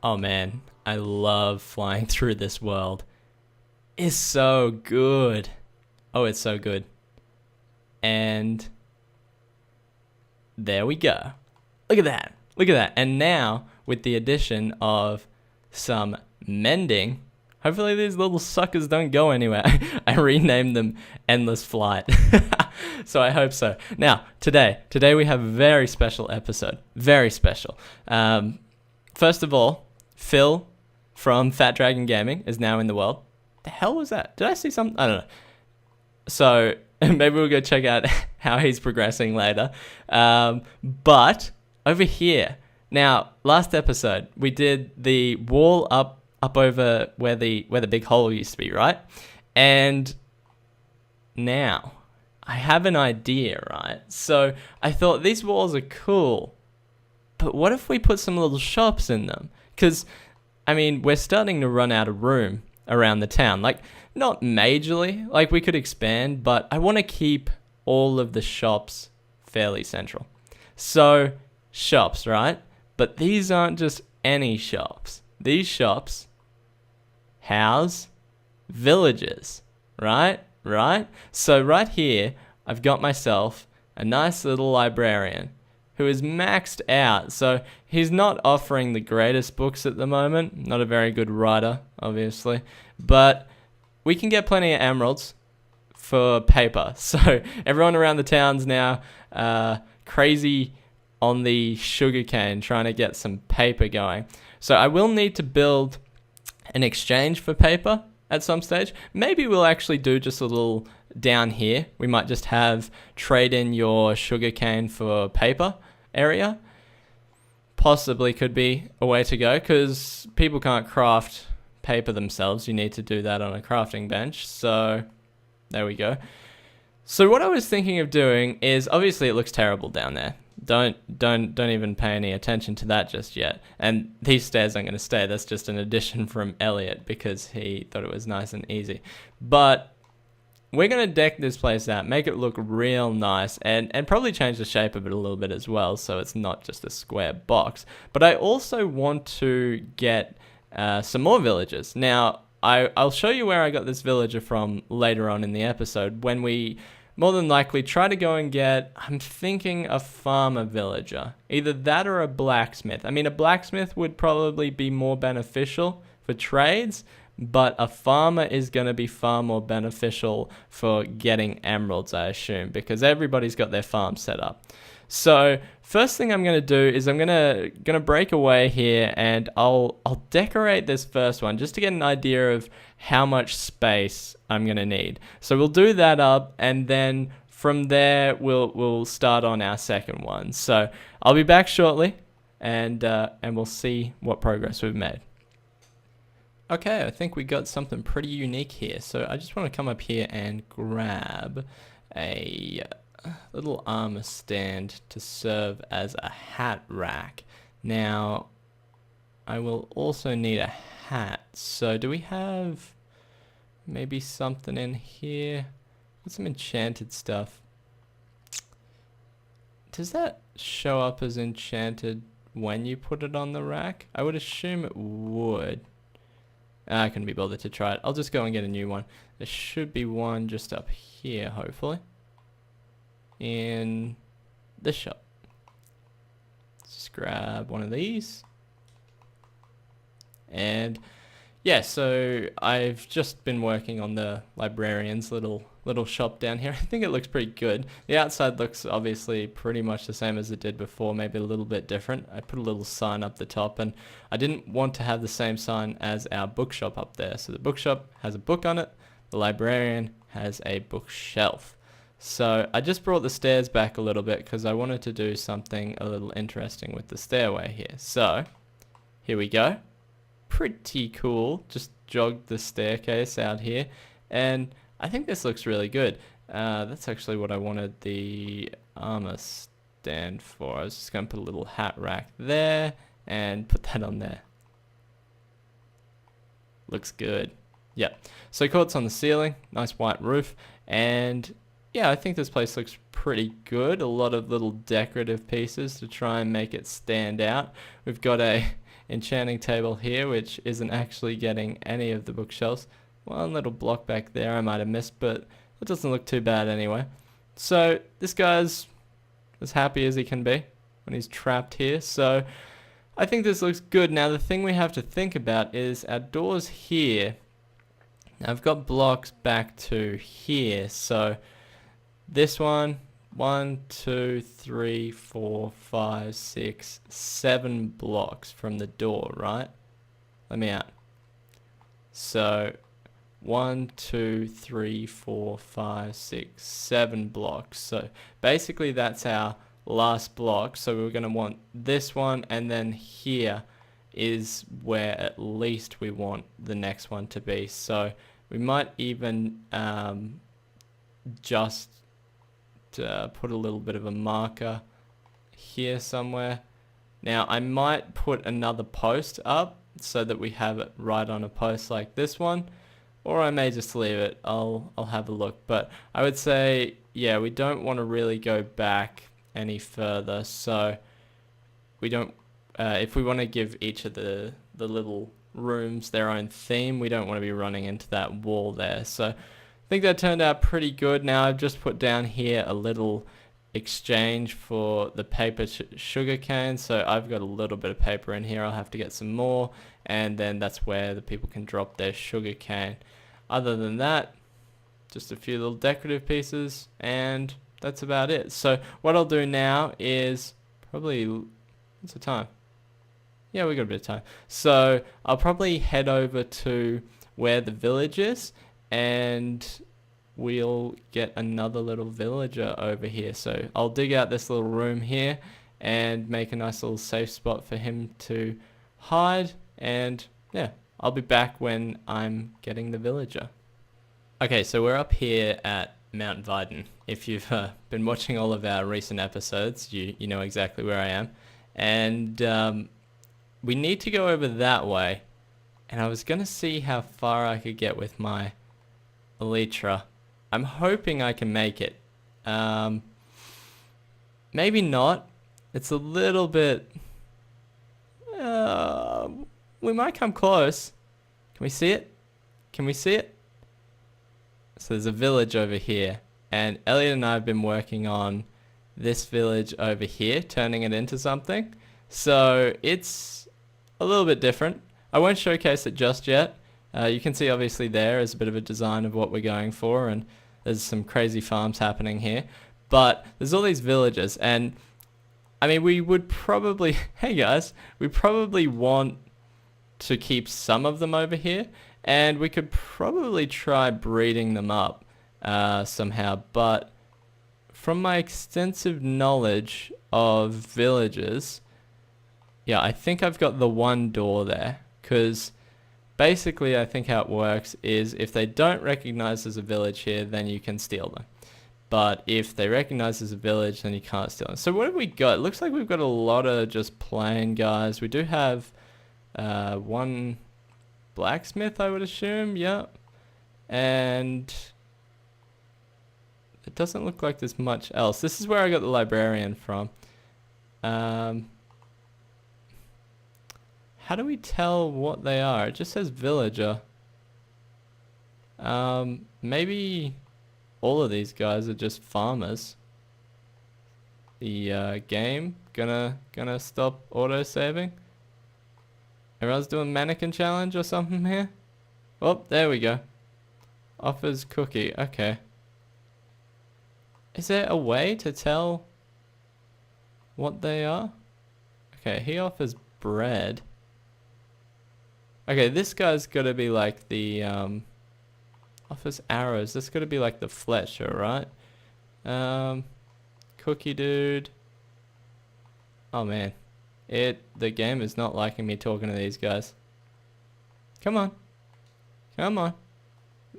Oh man, I love flying through this world. It's so good. Oh, it's so good. And there we go. Look at that. Look at that. And now, with the addition of some mending, hopefully these little suckers don't go anywhere. I renamed them Endless Flight. So I hope so. Now, today we have a very special episode. Very special. First of all, Phil from Fat Dragon Gaming is now in the world. The hell was that? Did I see something? I don't know. So maybe we'll go check out how he's progressing later. But over here, now last episode we did the wall up over where the big hole used to be, right? And now I have an idea, right? So I thought these walls are cool, but what if we put some little shops in them? Because I mean, we're starting to run out of room around the town. Like, not majorly, like we could expand, but I want to keep all of the shops fairly central. So, shops, right? But these aren't just any shops. These shops house villages, right? Right? So right here, I've got myself a nice little librarian who is maxed out. So he's not offering the greatest books at the moment. Not a very good writer, obviously. But we can get plenty of emeralds for paper. So everyone around the town's now crazy on the sugarcane, trying to get some paper going. So I will need to build an exchange for paper at some stage. Maybe we'll actually do just a little down here. We might just have trade in your sugarcane for paper area. Possibly could be a way to go, because people can't craft paper themselves. You need to do that on a crafting bench. So there we go. So what I was thinking of doing is, obviously it looks terrible down there. Don't even pay any attention to that just yet. And these stairs aren't going to stay. That's just an addition from Elliot because he thought it was nice and easy. But we're going to deck this place out, make it look real nice, and probably change the shape of it a little bit as well, so it's not just a square box. But I also want to get some more villagers. Now, I'll show you where I got this villager from later on in the episode, when we more than likely try to go and get, I'm thinking, a farmer villager. Either that or a blacksmith. I mean, a blacksmith would probably be more beneficial for trades, but a farmer is going to be far more beneficial for getting emeralds, I assume, because everybody's got their farm set up. So first thing I'm going to do is I'm going to break away here, and I'll decorate this first one just to get an idea of how much space I'm going to need. So we'll do that up, and then from there we'll start on our second one. So I'll be back shortly, and we'll see what progress we've made. Okay, I think we got something pretty unique here. So I just want to come up here and grab a little armor stand to serve as a hat rack. Now, I will also need a hat. So do we have maybe something in here? Some enchanted stuff. Does that show up as enchanted when you put it on the rack? I would assume it would. I couldn't be bothered to try it. I'll just go and get a new one. There should be one just up here, hopefully, in this shop. Let's just grab one of these. And yeah, so I've just been working on the librarian's little shop down here. I think it looks pretty good. The outside looks obviously pretty much the same as it did before, maybe a little bit different. I put a little sign up the top, and I didn't want to have the same sign as our bookshop up there. So the bookshop has a book on it, the librarian has a bookshelf. So I just brought the stairs back a little bit because I wanted to do something a little interesting with the stairway here. So here we go. Pretty cool. Just jogged the staircase out here, and I think this looks really good. That's actually what I wanted the armor stand for. I was just going to put a little hat rack there and put that on there. Looks good. Yep. So quartz on the ceiling, nice white roof, and yeah, I think this place looks pretty good. A lot of little decorative pieces to try and make it stand out. We've got a enchanting table here, which isn't actually getting any of the bookshelves. One little block back there I might have missed, but it doesn't look too bad anyway. So this guy's as happy as he can be when he's trapped here. So I think this looks good. Now the thing we have to think about is our doors here. Now I've got blocks back to here. So this one, 1, 2, 3, 4, 5, 6, 7 blocks from the door, right? Let me out. So 1, 2, 3, 4, 5, 6, 7 blocks. So basically that's our last block. So we're going to want this one, and then here is where at least we want the next one to be. So we might even just put a little bit of a marker here somewhere. Now I might put another post up so that we have it right on a post like this one, or I may just leave it. I'll have a look, but I would say, yeah, we don't want to really go back any further. So we don't, if we want to give each of the little rooms their own theme, we don't want to be running into that wall there. So I think that turned out pretty good. Now I've just put down here a little exchange for the paper sugar cane. So I've got a little bit of paper in here. I'll have to get some more, and then that's where the people can drop their sugar cane. Other than that, just a few little decorative pieces, and that's about it. So what I'll do now is probably, what's the time? Yeah, we got a bit of time. So I'll probably head over to where the village is, and we'll get another little villager over here. So I'll dig out this little room here and make a nice little safe spot for him to hide. And yeah, I'll be back when I'm getting the villager. Okay, so we're up here at Mount Vidon. If you've been watching all of our recent episodes, you know exactly where I am. And we need to go over that way. And I was going to see how far I could get with my elytra. I'm hoping I can make it. Maybe not. It's a little bit... we might come close. Can we see it? Can we see it? So there's a village over here. And Elliot and I have been working on this village over here, turning it into something. So it's a little bit different. I won't showcase it just yet. You can see obviously there is a bit of a design of what we're going for, and there's some crazy farms happening here. But there's all these villages, and I mean, we would probably, hey guys, we probably want to keep some of them over here, and we could probably try breeding them up somehow. But from my extensive knowledge of villages, yeah, I think I've got the one door there, because basically I think how it works is if they don't recognize as a village here, then you can steal them. But if they recognize as a village, then you can't steal them. So what have we got? It looks like we've got a lot of just plain guys. We do have one blacksmith, I would assume. Yep. And it doesn't look like there's much else. This is where I got the librarian from. How do we tell what they are? It just says villager. Maybe all of these guys are just farmers. The game gonna stop auto-saving. Everyone's doing mannequin challenge or something here. Oh, there we go. Offers cookie. Okay. Is there a way to tell what they are? Okay, he offers bread. Okay, this guy's gotta be like the offers arrows. This gotta be like the Fletcher, right? Cookie dude. Oh man, the game is not liking me talking to these guys. Come on, come on.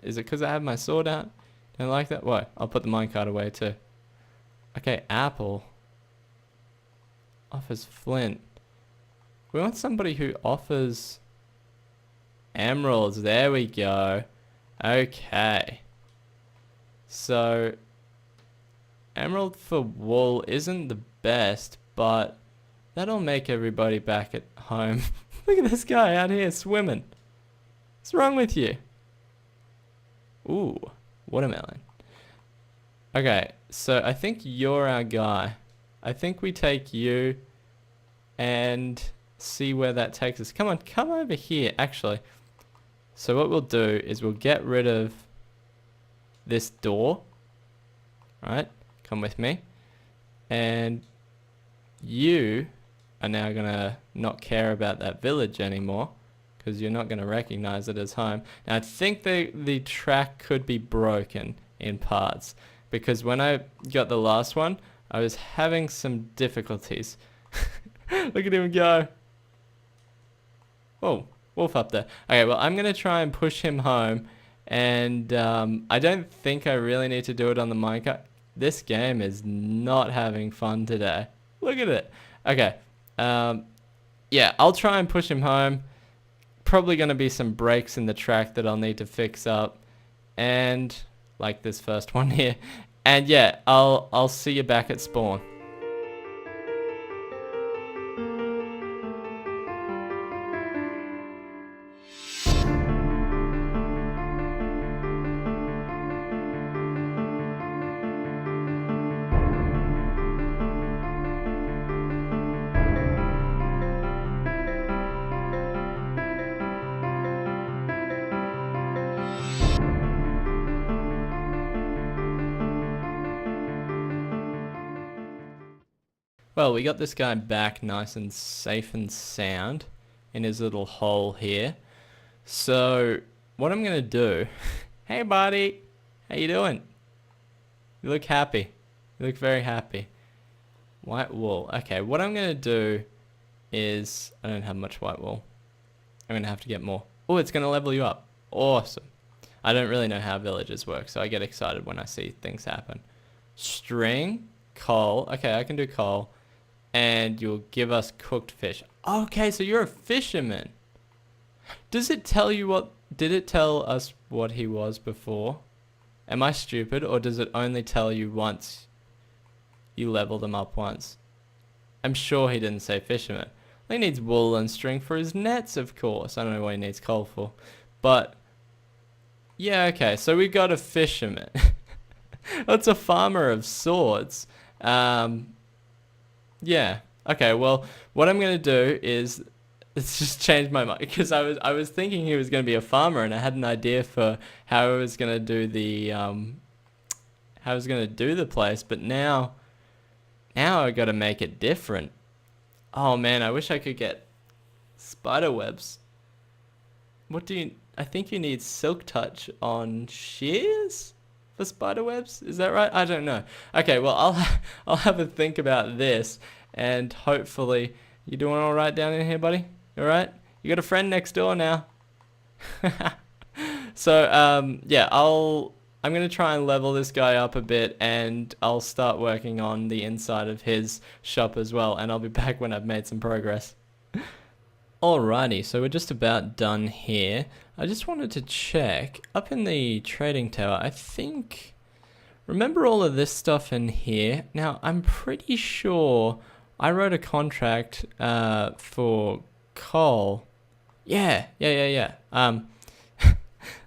Is it because I have my sword out? Don't like that. What? I'll put the minecart away too. Okay, apple. Offers flint. We want somebody who offers emeralds. There we go. Okay. So, emerald for wool isn't the best, but that'll make everybody back at home Look at this guy out here swimming. What's wrong with you? Ooh, watermelon. Okay, so I think you're our guy. I think we take you and see where that takes us. Come on, come over here, actually. So what we'll do is we'll get rid of this door. Right? Come with me. And you are now going to not care about that village anymore, because you're not going to recognize it as home. Now, I think the track could be broken in parts, because when I got the last one, I was having some difficulties. Look at him go. Oh, wolf up there. Okay, well, I'm going to try and push him home, and I don't think I really need to do it on the minecart. This game is not having fun today. Look at it. Okay. Yeah, I'll try and push him home. Probably going to be some breaks in the track that I'll need to fix up. And like this first one here. And yeah, I'll see you back at spawn. Well, we got this guy back nice and safe and sound in his little hole here. So what I'm gonna do, hey buddy, how you doing? You look happy. You look very happy. White wool. Okay, what I'm gonna do is, I don't have much white wool. I'm gonna have to get more. Oh, it's gonna level you up. Awesome. I don't really know how villages work, so I get excited when I see things happen. String, coal. Okay, I can do coal. And you'll give us cooked fish. Okay, so you're a fisherman. Does it tell you what... Did it tell us what he was before? Am I stupid, or does it only tell you once you leveled him up once? I'm sure he didn't say fisherman. He needs wool and string for his nets, of course. I don't know what he needs coal for. But, yeah, okay, so we got a fisherman. That's a farmer of sorts. Yeah. Okay, well, what I'm going to do is, let's just change my mind, because I was thinking he was going to be a farmer, and I had an idea for how I was going to do the place, but now I got to make it different. Oh man, I wish I could get spider webs. I think you need silk touch on shears for spider webs, is that right? I don't know. Okay, well, I'll have a think about this, and hopefully, you doing all right down in here, buddy? You all right? You got a friend next door now. So yeah, I'm gonna try and level this guy up a bit, and I'll start working on the inside of his shop as well, and I'll be back when I've made some progress. Alrighty, so we're just about done here. I just wanted to check, up in the trading tower, I think, remember all of this stuff in here? Now, I'm pretty sure I wrote a contract for coal. Yeah.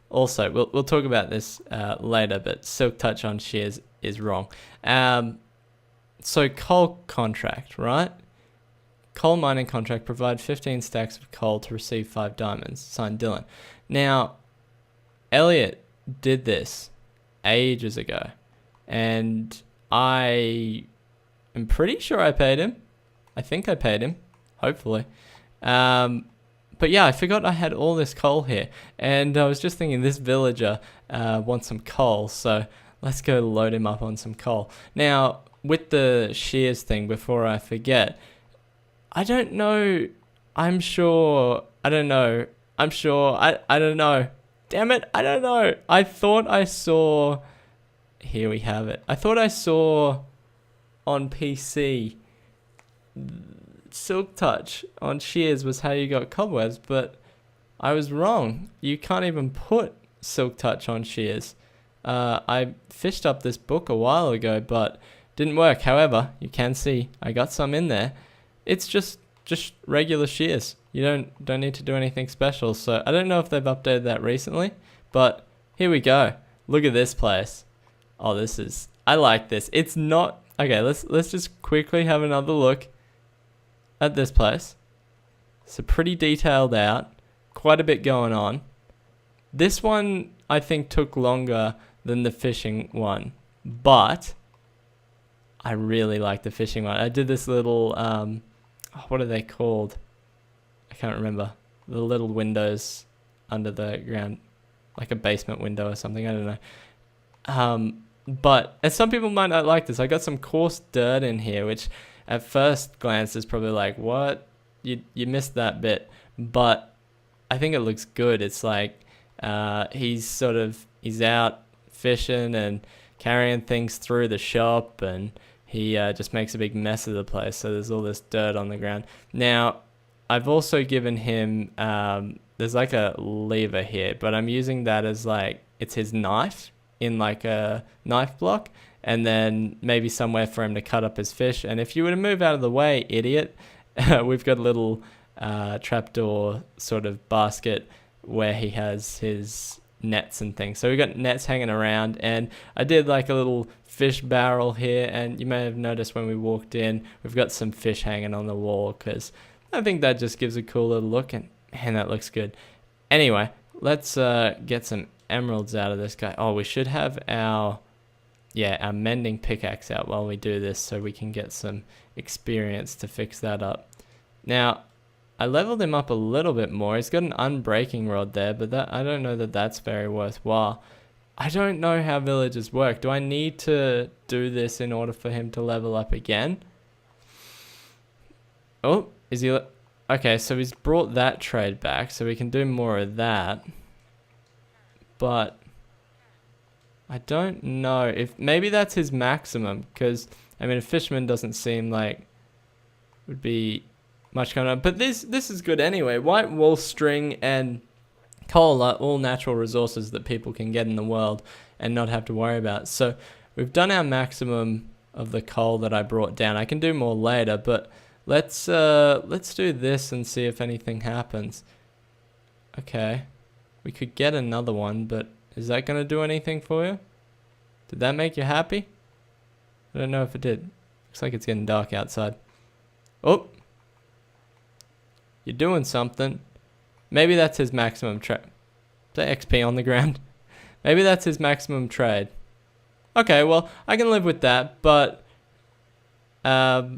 Also, we'll talk about this later, but silk touch on shears is wrong. So coal contract, right? Coal mining contract, provide 15 stacks of coal to receive 5 diamonds. Signed, Dylan. Now, Elliot did this ages ago, and I am pretty sure I paid him. I think I paid him, hopefully. But yeah, I forgot I had all this coal here, and I was just thinking this villager wants some coal, so let's go load him up on some coal. Now, with the shears thing, before I forget, I don't know. I don't know. Damn it, I don't know. I thought I saw... Here we have it. I thought I saw on PC silk touch on shears was how you got cobwebs, but I was wrong. You can't even put silk touch on shears. I fished up this book a while ago, but didn't work. However, you can see I got some in there. It's just just regular shears. You don't need to do anything special. So I don't know if they've updated that recently, but here we go. Look at this place. Oh, I like this. It's not, okay, let's just quickly have another look at this place. So pretty detailed out, quite a bit going on. This one I think took longer than the fishing one, but I really like the fishing one. I did this little, what are they called? I can't remember. The little windows under the ground, like a basement window or something, I don't know. But and some people might not like this. I got some coarse dirt in here, which at first glance is probably like, what? You missed that bit. But I think it looks good. It's like he's out fishing and carrying things through the shop, and he just makes a big mess of the place. So there's all this dirt on the ground. Now, I've also given him, there's like a lever here, but I'm using that as like, it's his knife in like a knife block, and then maybe somewhere for him to cut up his fish. And if you were to move out of the way, idiot, we've got a little trapdoor sort of basket where he has his nets and things. So we've got nets hanging around, and I did like a little fish barrel here, and you may have noticed when we walked in, we've got some fish hanging on the wall, because I think that just gives a cool little look, and man, that looks good. Anyway, let's get some emeralds out of this guy. Oh, we should have our mending pickaxe out while we do this, so we can get some experience to fix that up. Now, I leveled him up a little bit more. He's got an unbreaking rod there, but I don't know that that's very worthwhile. I don't know how villages work. Do I need to do this in order for him to level up again? Oh, is he... Okay, so he's brought that trade back, so we can do more of that. But I don't know if... Maybe that's his maximum, because, I mean, a fisherman doesn't seem like would be much going on. But this is good anyway. White wool, string, and coal are all natural resources that people can get in the world and not have to worry about. So we've done our maximum of the coal that I brought down. I can do more later, but let's do this and see if anything happens. Okay, we could get another one, but is that going to do anything for you? Did that make you happy? I don't know if it did. Looks like it's getting dark outside. Oh, you're doing something. Maybe that's his maximum trade. Is that XP on the ground? Maybe that's his maximum trade. Okay, well, I can live with that, but let's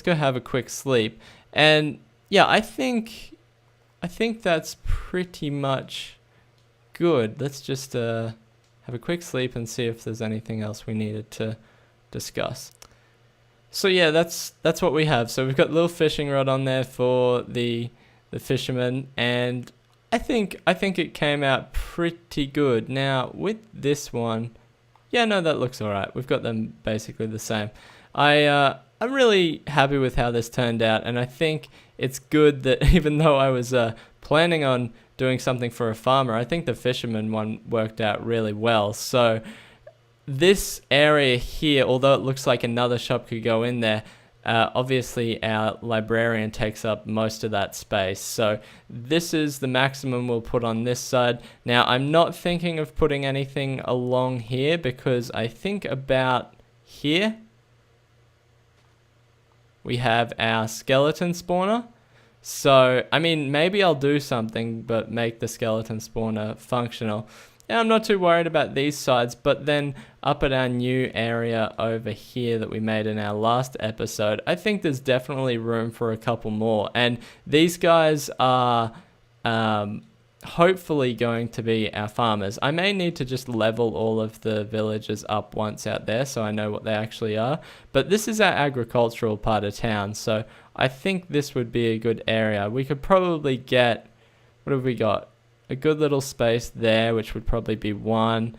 go have a quick sleep. And yeah, I think that's pretty much good. Let's just have a quick sleep and see if there's anything else we needed to discuss. So yeah, that's what we have. So we've got a little fishing rod on there for the fisherman, and I think it came out pretty good. Now with this one, yeah, no, that looks alright. We've got them basically the same. I'm really happy with how this turned out, and I think it's good that even though I was planning on doing something for a farmer, I think the fisherman one worked out really well. So this area here, although it looks like another shop could go in there, obviously our librarian takes up most of that space. So this is the maximum we'll put on this side. Now I'm not thinking of putting anything along here, because I think about here we have our skeleton spawner. So, I mean, maybe I'll do something, but make the skeleton spawner functional. Yeah, I'm not too worried about these sides, but then up at our new area over here that we made in our last episode, I think there's definitely room for a couple more. And these guys are hopefully going to be our farmers. I may need to just level all of the villages up once out there so I know what they actually are. But this is our agricultural part of town, so I think this would be a good area. We could probably get, what have we got? A good little space there, which would probably be 1,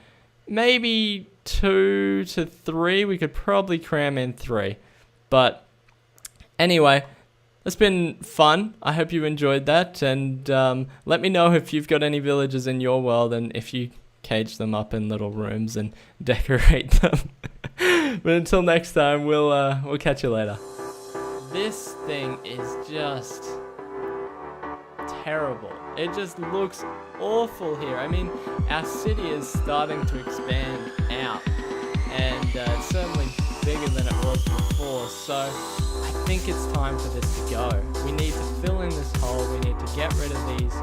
maybe 2 to 3. We could probably cram in 3. But anyway, it's been fun. I hope you enjoyed that, and let me know if you've got any villages in your world and if you cage them up in little rooms and decorate them. But until next time, we'll catch you later. this thing is just terrible. It just looks awful here. I mean, our city is starting to expand out, and it's certainly bigger than it was before, so I think it's time for this to go. We need to fill in this hole, we need to get rid of these